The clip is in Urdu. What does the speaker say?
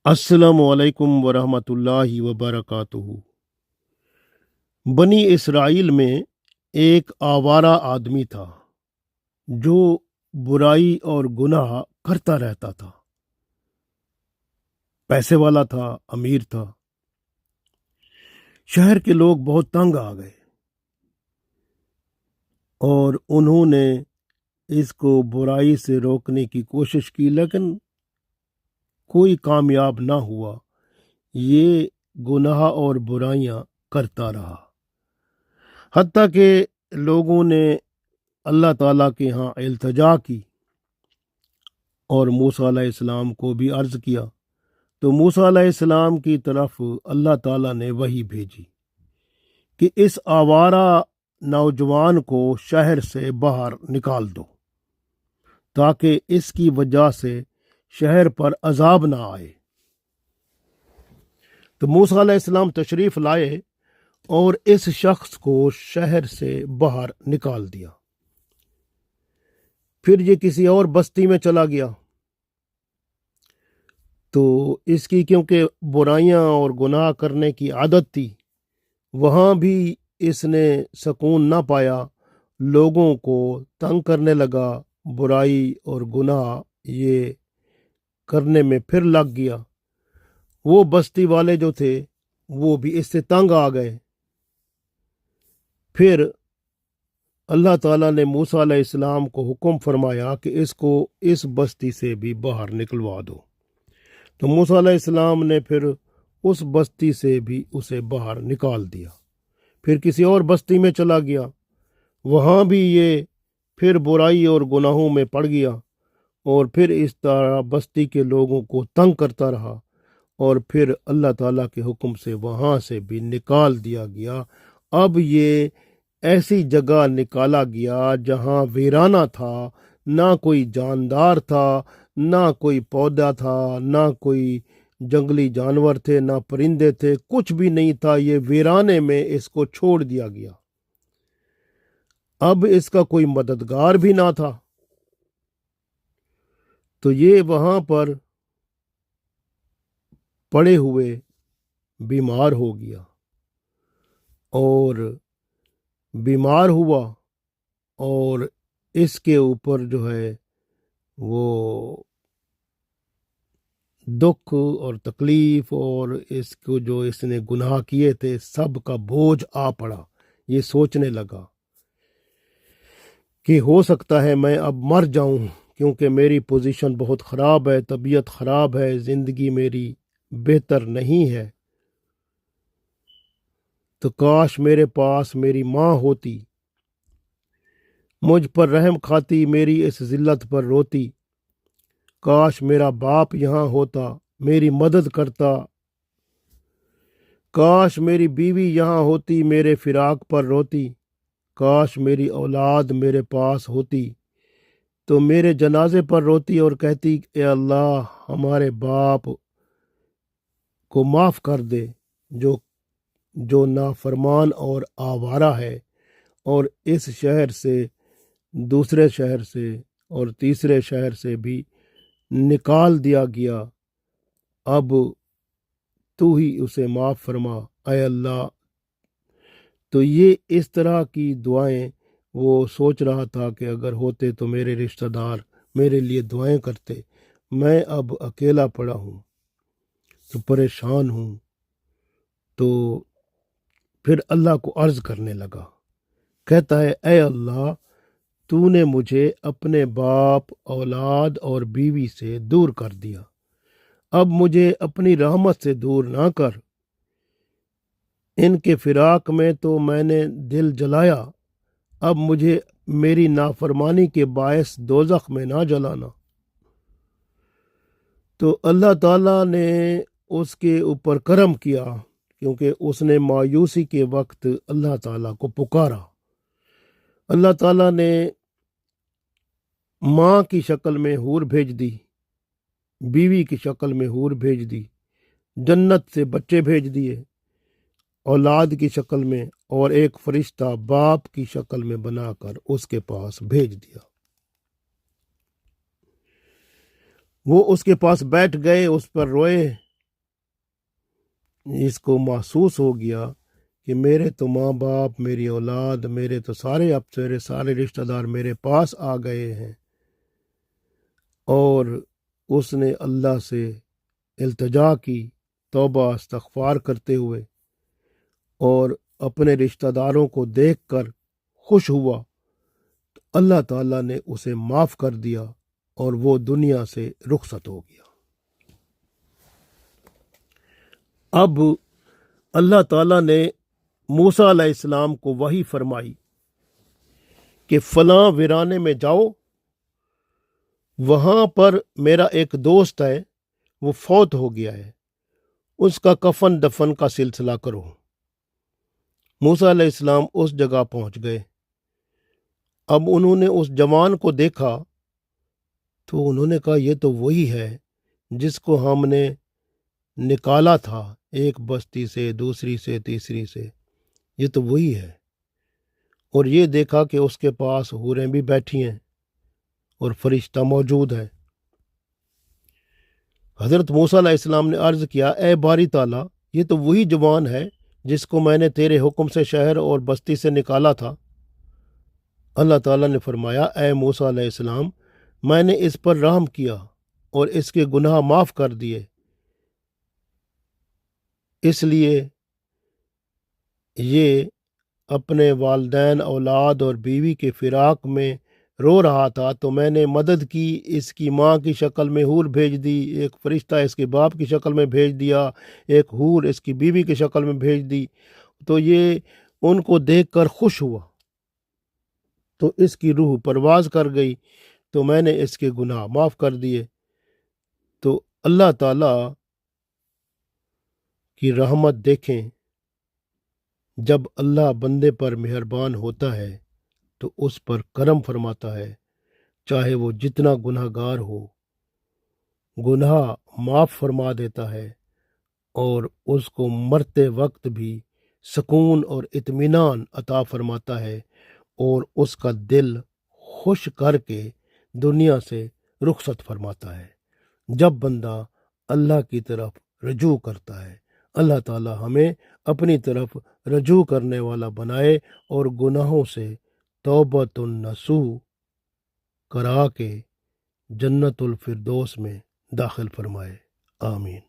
السلام علیکم ورحمۃ اللہ وبرکاتہ۔ بنی اسرائیل میں ایک آوارہ آدمی تھا جو برائی اور گناہ کرتا رہتا تھا۔ پیسے والا تھا، امیر تھا۔ شہر کے لوگ بہت تنگ آ گئے اور انہوں نے اس کو برائی سے روکنے کی کوشش کی، لیکن کوئی کامیاب نہ ہوا۔ یہ گناہ اور برائیاں کرتا رہا، حتیٰ کہ لوگوں نے اللہ تعالیٰ کے ہاں التجا کی اور موسیٰ علیہ السلام کو بھی عرض کیا، تو موسیٰ علیہ السلام کی طرف اللہ تعالیٰ نے وحی بھیجی کہ اس آوارہ نوجوان کو شہر سے باہر نکال دو تاکہ اس کی وجہ سے شہر پر عذاب نہ آئے۔ تو موسیٰ علیہ السلام تشریف لائے اور اس شخص کو شہر سے باہر نکال دیا۔ پھر یہ کسی اور بستی میں چلا گیا، تو اس کی کیونکہ برائیاں اور گناہ کرنے کی عادت تھی، وہاں بھی اس نے سکون نہ پایا، لوگوں کو تنگ کرنے لگا، برائی اور گناہ یہ کرنے میں پھر لگ گیا۔ وہ بستی والے جو تھے وہ بھی اس سے تنگ آ گئے۔ پھر اللہ تعالیٰ نے موسیٰ علیہ السلام کو حکم فرمایا کہ اس کو اس بستی سے بھی باہر نکلوا دو۔ تو موسیٰ علیہ السلام نے پھر اس بستی سے بھی اسے باہر نکال دیا۔ پھر کسی اور بستی میں چلا گیا، وہاں بھی یہ پھر برائی اور گناہوں میں پڑ گیا، اور پھر اس طرح بستی کے لوگوں کو تنگ کرتا رہا، اور پھر اللہ تعالیٰ کے حکم سے وہاں سے بھی نکال دیا گیا۔ اب یہ ایسی جگہ نکالا گیا جہاں ویرانہ تھا، نہ کوئی جاندار تھا، نہ کوئی پودا تھا، نہ کوئی جنگلی جانور تھے، نہ پرندے تھے، کچھ بھی نہیں تھا۔ یہ ویرانے میں اس کو چھوڑ دیا گیا۔ اب اس کا کوئی مددگار بھی نہ تھا، تو یہ وہاں پر پڑے ہوئے بیمار ہو گیا، اور بیمار ہوا، اور اس کے اوپر جو ہے وہ دکھ اور تکلیف اور اس کو جو اس نے گناہ کیے تھے سب کا بوجھ آ پڑا۔ یہ سوچنے لگا کہ ہو سکتا ہے میں اب مر جاؤں، کیونکہ میری پوزیشن بہت خراب ہے، طبیعت خراب ہے، زندگی میری بہتر نہیں ہے، تو کاش میرے پاس میری ماں ہوتی، مجھ پر رحم کھاتی، میری اس ذلت پر روتی، کاش میرا باپ یہاں ہوتا، میری مدد کرتا، کاش میری بیوی یہاں ہوتی، میرے فراق پر روتی، کاش میری اولاد میرے پاس ہوتی تو میرے جنازے پر روتی اور کہتی اے اللہ ہمارے باپ کو معاف کر دے جو نافرمان اور آوارہ ہے، اور اس شہر سے دوسرے شہر سے اور تیسرے شہر سے بھی نکال دیا گیا، اب تو ہی اسے معاف فرما اے اللہ۔ تو یہ اس طرح کی دعائیں وہ سوچ رہا تھا کہ اگر ہوتے تو میرے رشتہ دار میرے لیے دعائیں کرتے، میں اب اکیلا پڑا ہوں تو پریشان ہوں۔ تو پھر اللہ کو عرض کرنے لگا، کہتا ہے اے اللہ تو نے مجھے اپنے باپ، اولاد اور بیوی سے دور کر دیا، اب مجھے اپنی رحمت سے دور نہ کر۔ ان کے فراق میں تو میں نے دل جلایا، اب مجھے میری نافرمانی کے باعث دوزخ میں نہ جلانا۔ تو اللہ تعالیٰ نے اس کے اوپر کرم کیا، کیونکہ اس نے مایوسی کے وقت اللہ تعالیٰ کو پکارا۔ اللہ تعالیٰ نے ماں کی شکل میں حور بھیج دی، بیوی کی شکل میں حور بھیج دی، جنت سے بچے بھیج دیے اولاد کی شکل میں، اور ایک فرشتہ باپ کی شکل میں بنا کر اس کے پاس بھیج دیا۔ وہ اس کے پاس بیٹھ گئے، اس پر روئے، اس کو محسوس ہو گیا کہ میرے تو ماں باپ، میری اولاد، میرے تو سارے رشتہ دار میرے پاس آ گئے ہیں، اور اس نے اللہ سے التجا کی، توبہ استغفار کرتے ہوئے، اور اپنے رشتہ داروں کو دیکھ کر خوش ہوا۔ اللہ تعالیٰ نے اسے معاف کر دیا اور وہ دنیا سے رخصت ہو گیا۔ اب اللہ تعالیٰ نے موسیٰ علیہ السلام کو وحی فرمائی کہ فلاں ویرانے میں جاؤ، وہاں پر میرا ایک دوست ہے، وہ فوت ہو گیا ہے، اس کا کفن دفن کا سلسلہ کرو۔ موسیٰ علیہ السلام اس جگہ پہنچ گئے۔ اب انہوں نے اس جوان کو دیکھا تو انہوں نے کہا یہ تو وہی ہے جس کو ہم نے نکالا تھا، ایک بستی سے، دوسری سے، تیسری سے، یہ تو وہی ہے۔ اور یہ دیکھا کہ اس کے پاس حوریں بھی بیٹھی ہیں اور فرشتہ موجود ہے۔ حضرت موسیٰ علیہ السلام نے عرض کیا، اے باری تعالیٰ، یہ تو وہی جوان ہے جس کو میں نے تیرے حکم سے شہر اور بستی سے نکالا تھا۔ اللہ تعالیٰ نے فرمایا، اے موسیٰ علیہ السلام، میں نے اس پر رحم کیا اور اس کے گناہ معاف کر دیے، اس لیے یہ اپنے والدین، اولاد اور بیوی کے فراق میں رو رہا تھا تو میں نے مدد کی، اس کی ماں کی شکل میں حور بھیج دی، ایک فرشتہ اس کے باپ کی شکل میں بھیج دیا، ایک حور اس کی بیوی کی شکل میں بھیج دی، تو یہ ان کو دیکھ کر خوش ہوا تو اس کی روح پرواز کر گئی، تو میں نے اس کے گناہ معاف کر دیے۔ تو اللہ تعالیٰ کی رحمت دیکھیں، جب اللہ بندے پر مہربان ہوتا ہے تو اس پر کرم فرماتا ہے، چاہے وہ جتنا گناہ گار ہو، گناہ معاف فرما دیتا ہے، اور اس کو مرتے وقت بھی سکون اور اطمینان عطا فرماتا ہے، اور اس کا دل خوش کر کے دنیا سے رخصت فرماتا ہے۔ جب بندہ اللہ کی طرف رجوع کرتا ہے، اللہ تعالی ہمیں اپنی طرف رجوع کرنے والا بنائے اور گناہوں سے توبۃ النصوح کرا کے جنت الفردوس میں داخل فرمائے۔ آمین۔